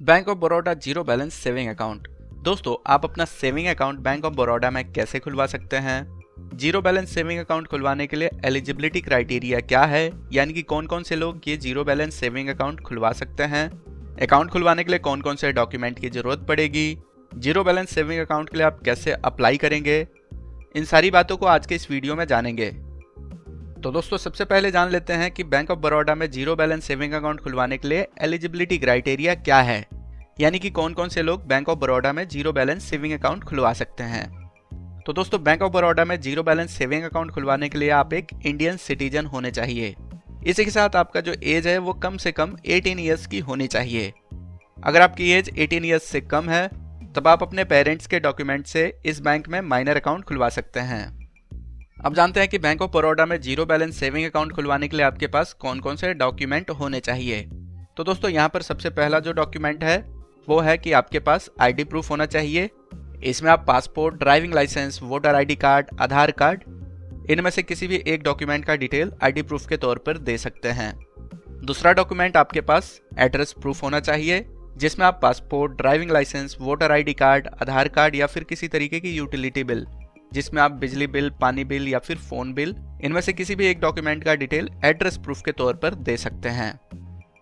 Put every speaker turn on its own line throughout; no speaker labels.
Bank of Baroda zero balance saving account. दोस्तों, आप अपना saving account bank of Baroda में कैसे खुलवा सकते हैं? जीरो बैलेंस सेविंग अकाउंट खुलवाने के लिए एलिजिबिलिटी क्राइटेरिया क्या है, यानी कि कौन कौन से लोग ये जीरो बैलेंस सेविंग अकाउंट खुलवा सकते हैं? अकाउंट खुलवाने के लिए कौन कौन से डॉक्यूमेंट की जरूरत पड़ेगी? जीरो बैलेंस सेविंग अकाउंट के लिए आप कैसे अप्लाई करेंगे? इन सारी बातों को आज के इस वीडियो में जानेंगे। तो दोस्तों, सबसे पहले जान लेते हैं कि बैंक ऑफ बड़ौदा में जीरो बैलेंस सेविंग अकाउंट खुलवाने के लिए एलिजिबिलिटी क्राइटेरिया क्या है, यानी कि कौन कौन से लोग बैंक ऑफ बड़ौदा में जीरो बैलेंस सेविंग अकाउंट खुलवा सकते हैं। तो दोस्तों, बैंक ऑफ बड़ौदा में जीरो बैलेंस सेविंग अकाउंट खुलवाने के लिए आप एक इंडियन सिटीजन होने चाहिए। इसी के साथ आपका जो एज है वो कम से कम 18 ईयर्स की होनी चाहिए। अगर आपकी एज 18 ईयर्स से कम है तब आप अपने पेरेंट्स के डॉक्यूमेंट से इस बैंक में माइनर अकाउंट खुलवा सकते हैं। अब जानते हैं कि बैंक ऑफ बड़ौदा में जीरो बैलेंस सेविंग अकाउंट खुलवाने के लिए आपके पास कौन कौन से डॉक्यूमेंट होने चाहिए। तो दोस्तों, यहाँ पर सबसे पहला जो डॉक्यूमेंट है वो है कि आपके पास आईडी प्रूफ होना चाहिए। इसमें आप passport, driving licence, voter ID card, Aadhaar card, इनमें से किसी भी एक डॉक्यूमेंट का डिटेल आईडी प्रूफ के तौर पर दे सकते हैं। दूसरा डॉक्यूमेंट आपके पास एड्रेस प्रूफ होना चाहिए, जिसमें आप passport, driving licence, voter ID card, Aadhaar card या फिर किसी तरीके की यूटिलिटी बिल, जिसमें आप बिजली बिल, पानी बिल या फिर फोन बिल, इनमें से किसी भी एक डॉक्यूमेंट का डिटेल एड्रेस प्रूफ के तौर पर दे सकते हैं।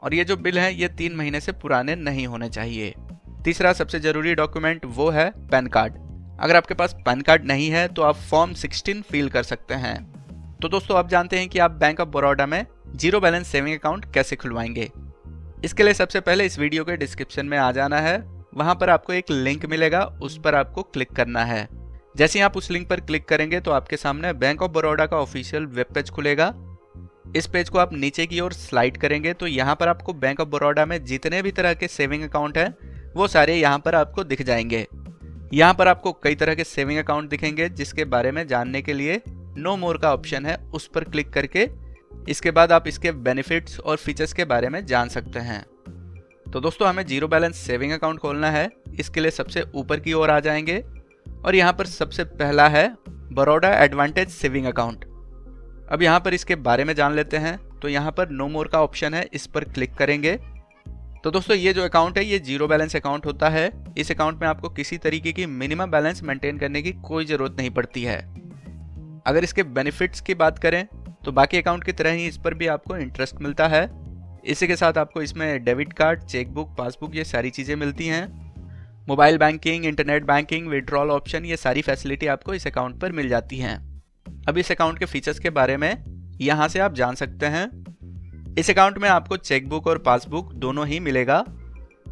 और ये जो बिल है ये 3 महीने से पुराने नहीं होने चाहिए। तीसरा सबसे जरूरी डॉक्यूमेंट वो है पैन कार्ड। अगर आपके पास पैन कार्ड नहीं है तो आप फॉर्म 16 फिल कर सकते हैं। तो दोस्तों, अब जानते हैं कि आप बैंक ऑफ बड़ौदा में जीरो बैलेंस सेविंग अकाउंट कैसे खुलवाएंगे। इसके लिए सबसे पहले इस वीडियो के डिस्क्रिप्शन में आ जाना है। वहां पर आपको एक लिंक मिलेगा, उस पर आपको क्लिक करना है। जैसे ही आप उस लिंक पर क्लिक करेंगे तो आपके सामने बैंक ऑफ बड़ौदा का ऑफिशियल वेब पेज खुलेगा। इस पेज को आप नीचे की ओर स्लाइड करेंगे तो यहाँ पर आपको बैंक ऑफ बड़ौदा में जितने भी तरह के सेविंग अकाउंट हैं वो सारे यहाँ पर आपको दिख जाएंगे। यहाँ पर आपको कई तरह के सेविंग अकाउंट दिखेंगे, जिसके बारे में जानने के लिए नो मोर का ऑप्शन है, उस पर क्लिक करके इसके बाद आप इसके बेनिफिट्स और फीचर्स के बारे में जान सकते हैं। तो दोस्तों, हमें जीरो बैलेंस सेविंग अकाउंट खोलना है। इसके लिए सबसे ऊपर की ओर आ जाएंगे और यहाँ पर सबसे पहला है बड़ौदा एडवांटेज सेविंग अकाउंट। अब यहाँ पर इसके बारे में जान लेते हैं। तो यहाँ पर नो मोर का ऑप्शन है, इस पर क्लिक करेंगे। तो दोस्तों, ये जो अकाउंट है ये जीरो बैलेंस अकाउंट होता है। इस अकाउंट में आपको किसी तरीके की मिनिमम बैलेंस मेंटेन करने की कोई ज़रूरत नहीं पड़ती है। अगर इसके बेनिफिट्स की बात करें तो बाकी अकाउंट की तरह ही इस पर भी आपको इंटरेस्ट मिलता है। इसी के साथ आपको इसमें डेबिट कार्ड, चेकबुक, पासबुक, ये सारी चीज़ें मिलती हैं। Mobile banking, internet banking, withdrawal option, ये सारी फैसिलिटी आपको इस अकाउंट पर मिल जाती हैं। अब इस अकाउंट के फीचर्स के बारे में यहाँ से आप जान सकते हैं। इस अकाउंट में आपको चेकबुक और पासबुक दोनों ही मिलेगा।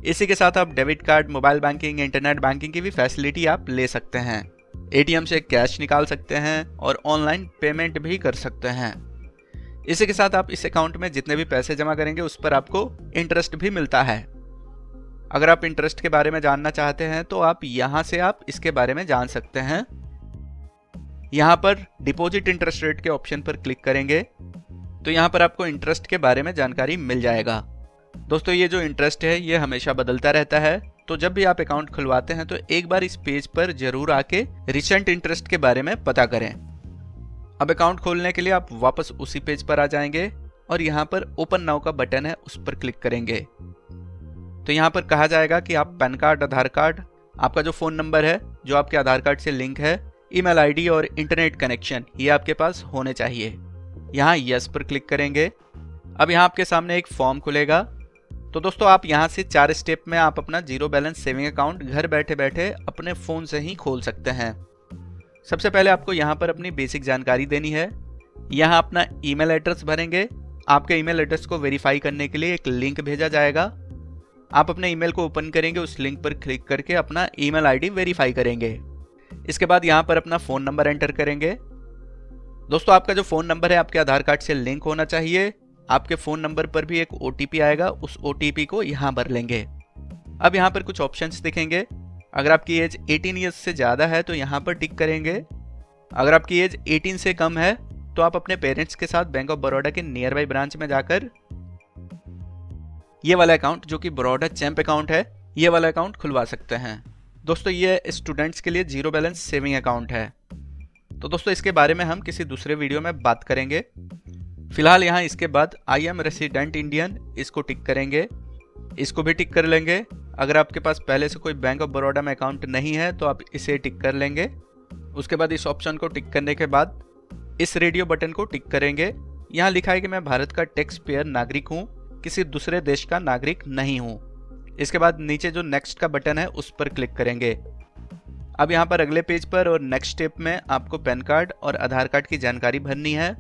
इसी के साथ आप debit card, mobile banking, internet banking की भी फैसिलिटी आप ले सकते हैं। एटीएम से कैश निकाल सकते हैं और ऑनलाइन पेमेंट भी कर सकते हैं। इसी के साथ आप इस अकाउंट में जितने भी पैसे जमा करेंगे उस पर आपको इंटरेस्ट भी मिलता है। अगर आप इंटरेस्ट के बारे में जानना चाहते हैं तो आप यहाँ से आप इसके बारे में जान सकते हैं। यहाँ पर डिपॉजिट इंटरेस्ट रेट के ऑप्शन पर क्लिक करेंगे तो यहाँ पर आपको इंटरेस्ट के बारे में जानकारी मिल जाएगा। दोस्तों, ये जो इंटरेस्ट है ये हमेशा बदलता रहता है, तो जब भी आप अकाउंट खुलवाते हैं तो एक बार इस पेज पर जरूर आके रिसेंट इंटरेस्ट के बारे में पता करें। अब अकाउंट खोलने के लिए आप वापस उसी पेज पर आ जाएंगे और यहाँ पर ओपन नाउ का बटन है, उस पर क्लिक करेंगे। तो यहाँ पर कहा जाएगा कि आप पैन कार्ड, आधार कार्ड, आपका जो फ़ोन नंबर है जो आपके आधार कार्ड से लिंक है, ईमेल आईडी और इंटरनेट कनेक्शन ये आपके पास होने चाहिए। यहाँ यस पर क्लिक करेंगे। अब यहाँ आपके सामने एक फॉर्म खुलेगा। तो दोस्तों, आप यहाँ से 4 स्टेप में आप अपना जीरो बैलेंस सेविंग अकाउंट घर बैठे बैठे अपने फ़ोन से ही खोल सकते हैं। सबसे पहले आपको यहाँ पर अपनी बेसिक जानकारी देनी है। यहाँ अपना ईमेल एड्रेस भरेंगे। आपके ईमेल एड्रेस को वेरीफाई करने के लिए एक लिंक भेजा जाएगा। आप अपने ईमेल को ओपन करेंगे, उस लिंक पर क्लिक करके अपना ईमेल आईडी वेरीफाई करेंगे। इसके बाद यहाँ पर अपना फ़ोन नंबर एंटर करेंगे। दोस्तों, आपका जो फ़ोन नंबर है आपके आधार कार्ड से लिंक होना चाहिए। आपके फ़ोन नंबर पर भी एक OTP आएगा, उस OTP को यहाँ भर लेंगे। अब यहाँ पर कुछ ऑप्शंस दिखेंगे। अगर आपकी एज 18 ईयर्स से ज़्यादा है तो यहाँ पर टिक करेंगे। अगर आपकी एज 18 से कम है तो आप अपने पेरेंट्स के साथ बैंक ऑफ बड़ौदा के नियर बाई ब्रांच में जाकर ये वाला अकाउंट, जो कि बड़ौदा चैम्प अकाउंट है, ये वाला अकाउंट खुलवा सकते हैं। दोस्तों, ये स्टूडेंट्स के लिए जीरो बैलेंस सेविंग अकाउंट है। तो दोस्तों, इसके बारे में हम किसी दूसरे वीडियो में बात करेंगे। फिलहाल यहाँ इसके बाद आई एम रेसिडेंट इंडियन, इसको टिक करेंगे। इसको भी टिक कर लेंगे। अगर आपके पास पहले से कोई बैंक ऑफ बड़ौदा में अकाउंट नहीं है तो आप इसे टिक कर लेंगे। उसके बाद इस ऑप्शन को टिक करने के बाद इस रेडियो बटन को टिक करेंगे। यहाँ लिखा है कि मैं भारत का टैक्स पेयर नागरिक हूँ, किसी दूसरे देश का नागरिक नहीं हूँ। इसके बाद नीचे जो नेक्स्ट का बटन है उस पर क्लिक करेंगे। अब यहाँ पर अगले पेज पर और नेक्स्ट स्टेप में आपको पैन कार्ड और आधार कार्ड की जानकारी भरनी है।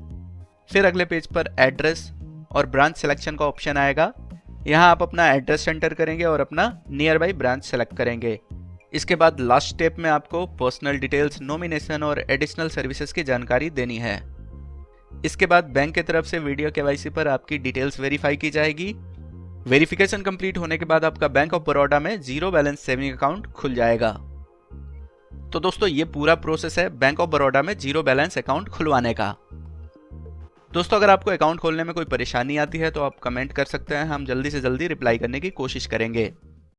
फिर अगले पेज पर एड्रेस और ब्रांच सिलेक्शन का ऑप्शन आएगा। यहाँ आप अपना एड्रेस एंटर करेंगे और अपना नियर बाई ब्रांच सेलेक्ट करेंगे। इसके बाद लास्ट स्टेप में आपको पर्सनल डिटेल्स, नॉमिनेशन और एडिशनल सर्विसेज की जानकारी देनी है। इसके बाद बैंक की तरफ से वीडियो केवाईसी पर आपकी डिटेल्स वेरीफाई की जाएगी। वेरिफिकेशन कंप्लीट होने के बाद आपका बैंक ऑफ बड़ौदा में जीरो बैलेंस सेविंग अकाउंट खुल जाएगा। तो दोस्तों ये पूरा प्रोसेस है बैंक ऑफ बड़ौदा में जीरो बैलेंस अकाउंट खुलवाने का। दोस्तों अगर आपको अकाउंट खोलने में कोई परेशानी आती है तो आप कमेंट कर सकते हैं, हम जल्दी से जल्दी रिप्लाई करने की कोशिश करेंगे।